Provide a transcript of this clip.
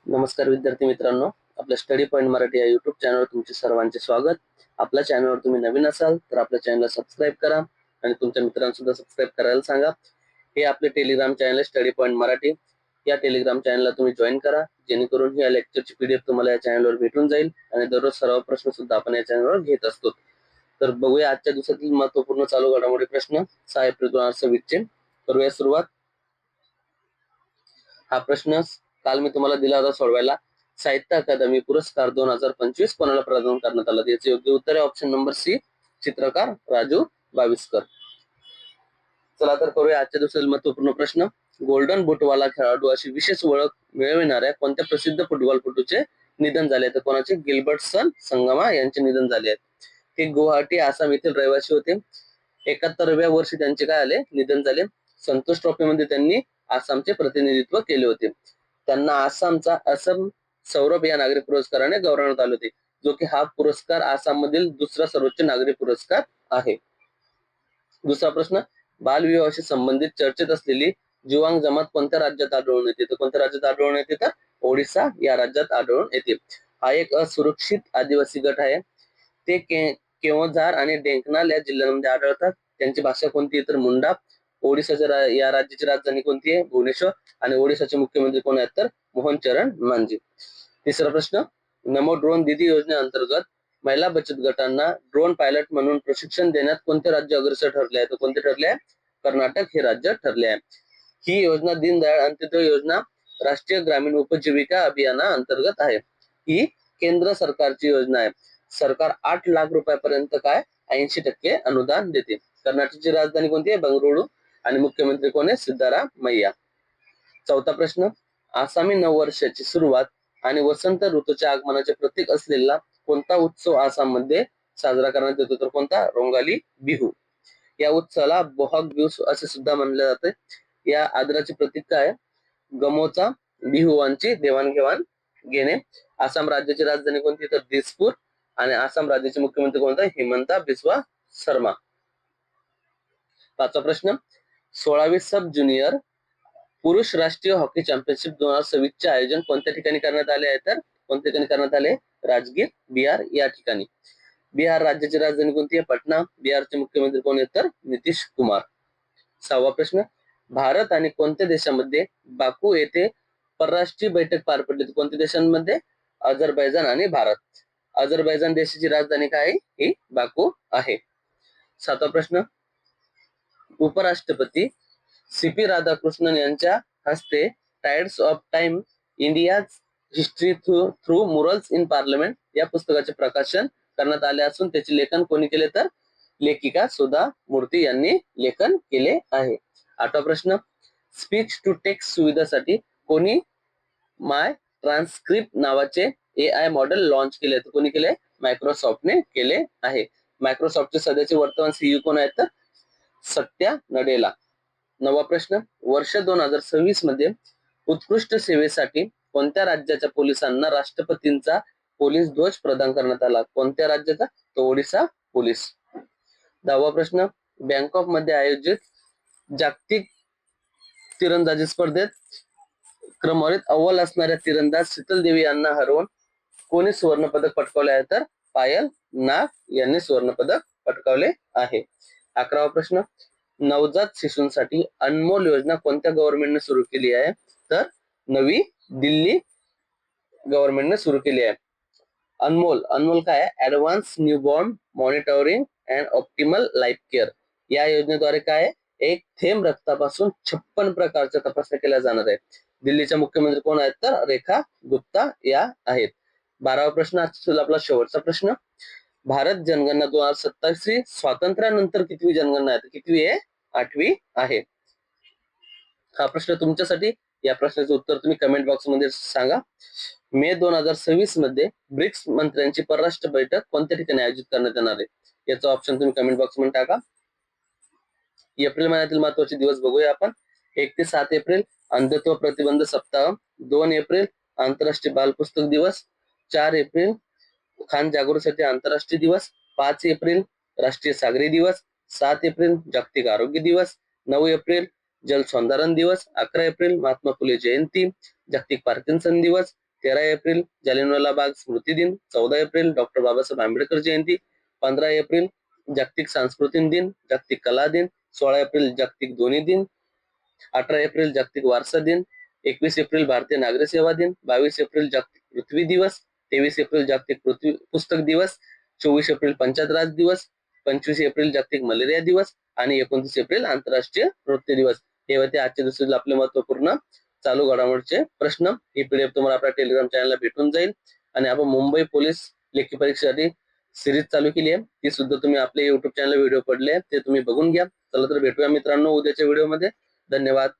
नमस्कार विद्यार्थी मित्रांनो, आपल्या स्टडी पॉइंट मराठी या युट्यूब चॅनलवर तुमचे सर्वांचे स्वागत. आपल्या चॅनलवर तुम्ही नवीन असाल तर आपल्या चॅनलला सबस्क्राईब करा आणि तुमच्या मित्रांना सुद्धा सबस्क्राईब करायला सांगा. हे आपले टेलिग्राम चॅनल आहे स्टडी पॉइंट मराठी. या टेलिग्राम चॅनलला तुम्ही जॉईन करा, जेणेकरून या लेक्चरची पीडीएफ तुम्हाला या चॅनलवर भेटून जाईल आणि दररोज सराव प्रश्न सुद्धा आपण या चॅनलवर घेत असतो. तर बघूया आजच्या दिवसातील महत्त्वपूर्ण चालू घडामोडी प्रश्न 6 एप्रिल 2026 चे. करूया सुरुवात. हा प्रश्न काल मी तुम्हाला दिला होता सोडवायला. साहित्य अकादमी पुरस्कार 2025 कोणाला प्रदान करण्यात आला? याचे योग्य उत्तर आहे ऑप्शन नंबर सी, चित्रकार राजू बाविस्कर. चला तर करूया आजच्या दिवसातील महत्वपूर्ण प्रश्न. गोल्डन बूटवाला खेळाडू अशी विशेष ओळख मिळविणाऱ्या कोणत्या प्रसिद्ध फुटबॉलपटूचे निधन झाले? तर कोणाचे? गिल्बर्टसन संगमा यांचे निधन झाले आहे. ते गुवाहाटी आसाम येथील रहिवासी होते. 71व्या वर्षी त्यांचे काय आले? निधन झाले. संतोष ट्रॉफी मध्ये त्यांनी आसामचे प्रतिनिधित्व केले होते. त्यांना आसामचा असम सौरभ या नागरी पुरस्काराने गौरवण्यात आले होते, जो की हा पुरस्कार आसाम मधील दुसरा सर्वोच्च नागरी पुरस्कार आहे. दुसरा प्रश्न. बालविवाहाशी संबंधित चर्चेत असलेली जुवांग जमात कोणत्या राज्यात आढळून येते? तर कोणत्या राज्यात आढळून येते? तर ओडिसा या राज्यात आढळून येते. हा एक असुरक्षित आदिवासी गट आहे. ते केओंझार आणि ढेंकनाल या जिल्ह्यांमध्ये आढळतात. त्यांची भाषा कोणती आहे? तर मुंडा. ओडिशाच्या या राज्याची राजधानी कोणती आहे? भुवनेश्वर. आणि ओडिशाचे मुख्यमंत्री कोण आहेत? तर मोहन चरण मांझी. तिसरा प्रश्न. नमो ड्रोन दीदी योजनेअंतर्गत महिला बचत गटांना ड्रोन पायलट म्हणून प्रशिक्षण देण्यात कोणते राज्य अग्रेसर ठरले आहे? तर कोणते ठरले आहे? कर्नाटक हे राज्य ठरले आहे. ही योजना दीनदयाळ अंत्योदय योजना राष्ट्रीय ग्रामीण उपजीविका अभियाना अंतर्गत आहे. ही केंद्र सरकारची योजना आहे. सरकार 8 लाख रुपयापर्यंत काय 80% अनुदान देते. कर्नाटकची राजधानी कोणती आहे? बंगळुरू. आणि मुख्यमंत्री कोण आहे? सिद्धरामय्या. चौथा प्रश्न. आसामी नववर्षाची सुरुवात आणि वसंत ऋतूच्या आगमनाचे प्रतीक असलेला कोणता उत्सव आसाम मध्ये साजरा करण्यात येतो? तर कोणता? रोंगाली बिहू. या उत्सवाला बोहाग बिहू असे सुद्धा म्हणले जाते. या आदराचे प्रतीक काय? गमोचा बिहुवांची देवाणघेवाण घेणे. आसाम राज्याची राजधानी कोणती? तर दिसपूर. आणि आसाम राज्याचे मुख्यमंत्री कोणता? हिमंता बिस्वा शर्मा. पाचवा प्रश्न. 16वी सब ज्युनियर पुरुष राष्ट्रीय हॉकी चॅम्पियनशिप 2026 चे आयोजन कोणत्या ठिकाणी करण्यात आले आहे? तर कोणत्या ठिकाणी करण्यात आले? राजगीर, बिहार या ठिकाणी. बिहार राज्याची राजधानी कोणती आहे? पटना. बिहारचे मुख्यमंत्री कोण आहेत? तर नितीश कुमार. सहावा प्रश्न. भारत आणि कोणत्या देशामध्ये बाकू येथे परराष्ट्रीय बैठक पार पडली? कोणत्या देशांमध्ये? अझरबैजान आणि भारत. अझरबैजान देशाची राजधानी काय आहे? ही बाकू आहे. सातवा प्रश्न. उपराष्ट्रपती सी.पी. राधाकृष्णन यांच्या हस्ते Tides of Time India History through Murals in Parliament या पुस्तकाचे प्रकाशन करण्यात आले असून त्याचे लेखन कोणी केले? तर लेखिका सुधा मूर्ती यांनी लेखन केले आहे. आठवा प्रश्न. स्पीच टू टेक्स्ट सुविधासाठी कोणी माय ट्रान्सक्रिप्ट नावाचे AI मॉडेल लॉन्च केले? तर कोणी केले? मायक्रोसॉफ्टने केले आहे. मायक्रोसॉफ्टचे सध्याचे वर्तमान CEO कोण आहेत? तर सत्या नडेला. नववा प्रश्न. वर्ष 2026 मध्ये उत्कृष्ट सेवेसाठी कोणत्या राज्याच्या पोलिसांना राष्ट्रपतींचा पोलीस ध्वज प्रदान करण्यात आला? कोणत्या राज्याचा? तो ओडिसा पोलीस. 10वा प्रश्न. बँकॉक मध्ये आयोजित जागतिक तिरंदाजी स्पर्धेत क्रमवारीत अव्वल असणाऱ्या तिरंदाज शीतल देवी यांना हरवून कोणी सुवर्ण पदक पटकावले आहे? तर पायल नाग यांनी सुवर्ण पदक पटकावले आहे. 11वा प्रश्न. नवजात शिशूंसाठी अनमोल योजना कोणत्या गव्हर्नमेंटने सुरू केली आहे? तर नवी दिल्ली गव्हर्नमेंटने सुरू केली आहे. अनमोल काय आहे? Advance newborn monitoring and optimal life care. या योजनेद्वारे काय? एक थेंब रक्तापासून 56 प्रकारच्या तपासण्या केल्या जाणार आहेत. दिल्लीच्या मुख्यमंत्री कोण आहेत? तर रेखा गुप्ता या आहेत. 12वा प्रश्न आपला शेवटचा प्रश्न. भारत जनगणना 2027 स्वातंत्र्यानंतर कितवी जनगणना आहे? कितवी आहे? 8वी आहे. हा प्रश्न तुमच्यासाठी. या प्रश्नाचे उत्तर तुम्ही कमेंट बॉक्स मध्ये सांगा. मे 2026 मध्ये ब्रिक्स मंत्र्यांची परराष्ट्र बैठक कोणत्या ठिकाणी आयोजित करण्यात येणार आहे? याचा ऑप्शन तुम्ही कमेंट बॉक्स मध्ये टाका. एप्रिल महिन्यातील महत्वाचे दिवस बघूया आपण. 1 ते 7 एप्रिल अंधत्व प्रतिबंध सप्ताह. 2 एप्रिल आंतरराष्ट्रीय बाल पुस्तक दिवस. 4 एप्रिल खान जागृतीसाठी आंतरराष्ट्रीय दिवस. 5 एप्रिल राष्ट्रीय सागरी दिवस. 7 एप्रिल जागतिक आरोग्य दिवस. 9 एप्रिल जल संधारण दिवस. 11 एप्रिल महात्मा फुले जयंती जागतिक पार्किन्सन दिवस. 13 एप्रिल जालियनवाला बाग स्मृती दिन, 14 एप्रिल डॉक्टर बाबासाहेब आंबेडकर जयंती, 15 एप्रिल जागतिक सांस्कृतिक दिन, जागतिक कला दिन, 16 एप्रिल जागतिक ध्वनी दिन, 18 एप्रिल जागतिक वारसा दिन, 21 एप्रिल भारतीय नागरी सेवा दिन, 22 एप्रिल जागतिक पृथ्वी दिवस, 23 एप्रिल जागतिक पृथ्वी पुस्तक दिवस, 24 एप्रिल पंचायत राज दिवस, 25 एप्रिल जागतिक मलेरिया दिवस आणि 29 एप्रिल आंतरराष्ट्रीय नृत्य दिवस. हे होते आजच्या दिवसातील आपले महत्वपूर्ण चालू घडामोडीचे प्रश्न. ही पीडीएफ तुम्हाला आपल्या टेलिग्राम चॅनलला भेटून जाईल. आणि आपण मुंबई पोलीस लेखी परीक्षेसाठी सिरीज चालू केली आहे, ती सुद्धा तुम्ही आपल्या युट्यूब चॅनल व्हिडिओ पडले ते तुम्ही बघून घ्या. चला तर भेटूया मित्रांनो उद्याच्या व्हिडिओमध्ये. धन्यवाद.